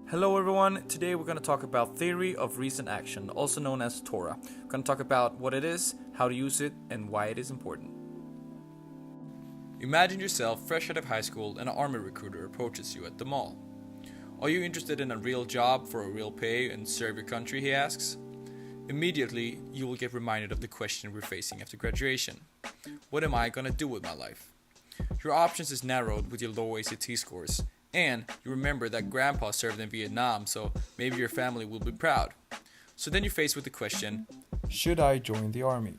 Hello everyone, today we're going to talk about theory of recent action, also known as TORA. We're going to talk about what it is, how to use it, and why it is important. Imagine yourself fresh out of high school and an army recruiter approaches you at the mall. Are you interested in a real job for a real pay and serve your country, he asks. Immediately, you will get reminded of the question we're facing after graduation. What am I going to do with my life? Your options is narrowed with your low ACT scores. And you remember that grandpa served in Vietnam, so maybe your family will be proud. So then you're faced with the question, should I join the army?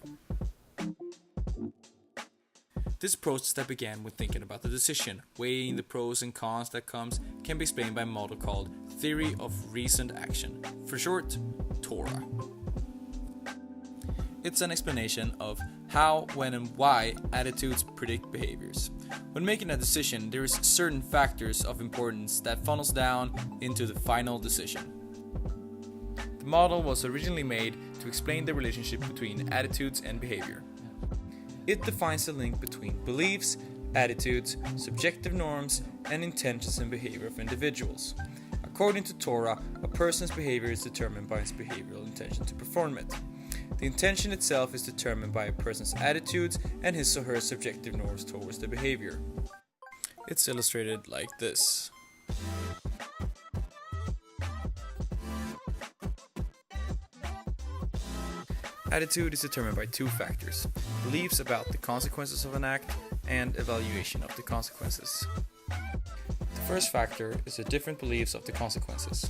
This process that began with thinking about the decision, weighing the pros and cons that comes, can be explained by a model called Theory of Recent Action, for short, TORA. It's an explanation of how, when, and why attitudes predict behaviors. When making a decision, there is certain factors of importance that funnels down into the final decision. The model was originally made to explain the relationship between attitudes and behavior. It defines the link between beliefs, attitudes, subjective norms, and intentions and behavior of individuals. According to TORA, a person's behavior is determined by his behavioral intention to perform it. The intention itself is determined by a person's attitudes and his or her subjective norms towards the behavior. It's illustrated like this. Attitude is determined by two factors: beliefs about the consequences of an act and evaluation of the consequences. The first factor is the different beliefs of the consequences.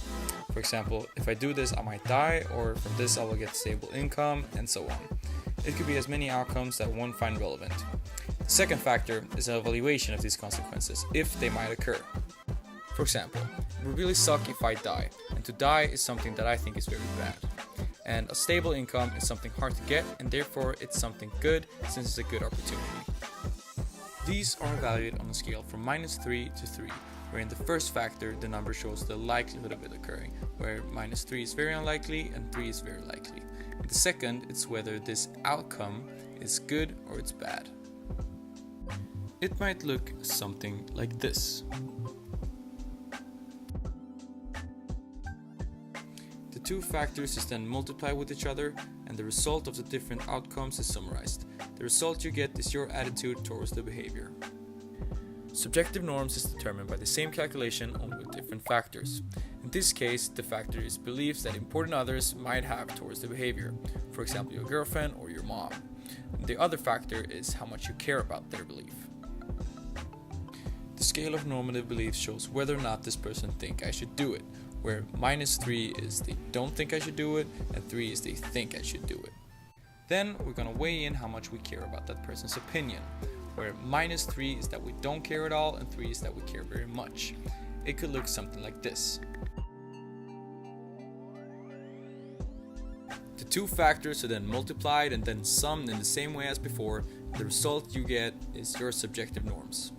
For example, if I do this I might die, or from this I will get stable income, and so on. It could be as many outcomes that one find relevant. The second factor is an evaluation of these consequences, if they might occur. For example, it would really suck if I die, and to die is something that I think is very bad. And a stable income is something hard to get, and therefore it's something good since it's a good opportunity. These are evaluated on a scale from -3 to 3, where in the first factor the number shows the likelihood of it occurring, where -3 is very unlikely and 3 is very likely. In the second, it's whether this outcome is good or it's bad. It might look something like this. The two factors is then multiplied with each other, and the result of the different outcomes is summarized. The result you get is your attitude towards the behavior. Subjective norms is determined by the same calculation only with different factors. In this case, the factor is beliefs that important others might have towards the behavior, for example your girlfriend or your mom. And the other factor is how much you care about their belief. The scale of normative beliefs shows whether or not this person think I should do it, where -3 is they don't think I should do it, and 3 is they think I should do it. Then we're going to weigh in how much we care about that person's opinion, where -3 is that we don't care at all, and 3 is that we care very much. It could look something like this. The two factors are then multiplied and then summed in the same way as before. The result you get is your subjective norms.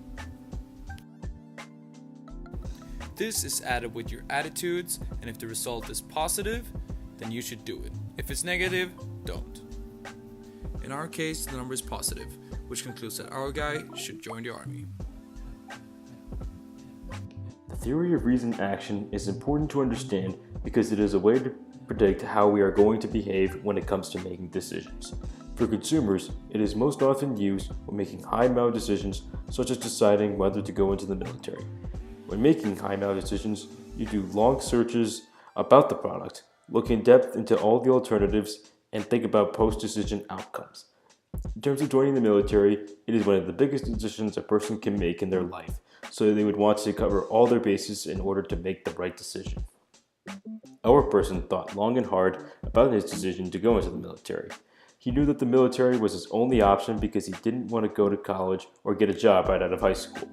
This is added with your attitudes, and if the result is positive, then you should do it. If it's negative, don't. In our case, the number is positive, which concludes that our guy should join the army. The theory of reasoned action is important to understand because it is a way to predict how we are going to behave when it comes to making decisions. For consumers, it is most often used when making high-value decisions, such as deciding whether to go into the military. When making high-value decisions, you do long searches about the product, look in depth into all the alternatives, and think about post-decision outcomes. In terms of joining the military, it is one of the biggest decisions a person can make in their life, so they would want to cover all their bases in order to make the right decision. Our person thought long and hard about his decision to go into the military. He knew that the military was his only option because he didn't want to go to college or get a job right out of high school.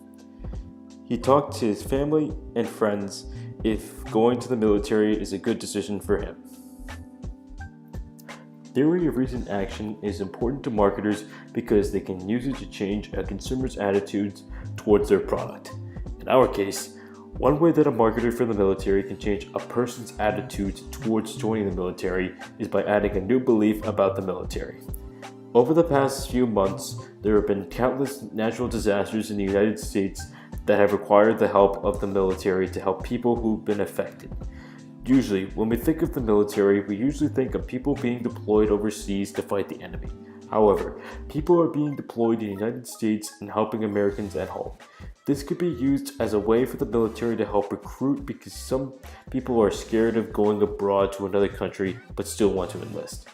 He talked to his family and friends if going to the military is a good decision for him. Theory of recent action is important to marketers because they can use it to change a consumer's attitudes towards their product. In our case, one way that a marketer for the military can change a person's attitudes towards joining the military is by adding a new belief about the military. Over the past few months, there have been countless natural disasters in the United States that have required the help of the military to help people who've been affected. Usually, when we think of the military, we usually think of people being deployed overseas to fight the enemy. However, people are being deployed in the United States and helping Americans at home. This could be used as a way for the military to help recruit because some people are scared of going abroad to another country but still want to enlist.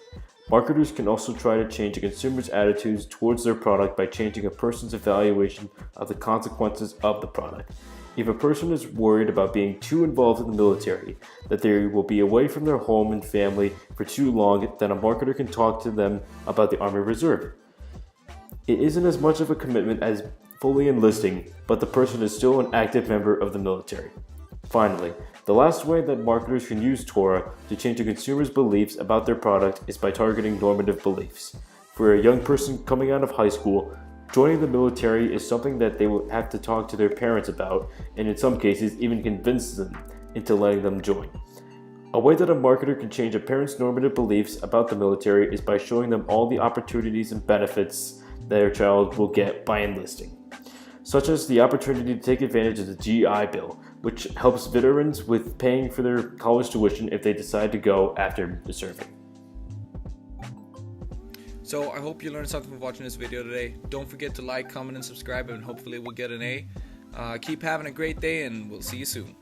Marketers can also try to change a consumer's attitudes towards their product by changing a person's evaluation of the consequences of the product. If a person is worried about being too involved in the military, that they will be away from their home and family for too long, then a marketer can talk to them about the Army Reserve. It isn't as much of a commitment as fully enlisting, but the person is still an active member of the military. Finally, the last way that marketers can use TORA to change a consumer's beliefs about their product is by targeting normative beliefs. For a young person coming out of high school, joining the military is something that they will have to talk to their parents about, and in some cases even convince them into letting them join. A way that a marketer can change a parent's normative beliefs about the military is by showing them all the opportunities and benefits that their child will get by enlisting, such as the opportunity to take advantage of the GI Bill, which helps veterans with paying for their college tuition if they decide to go after serving. So I hope you learned something from watching this video today. Don't forget to like, comment, and subscribe, and hopefully we'll get an A. Keep having a great day, and we'll see you soon.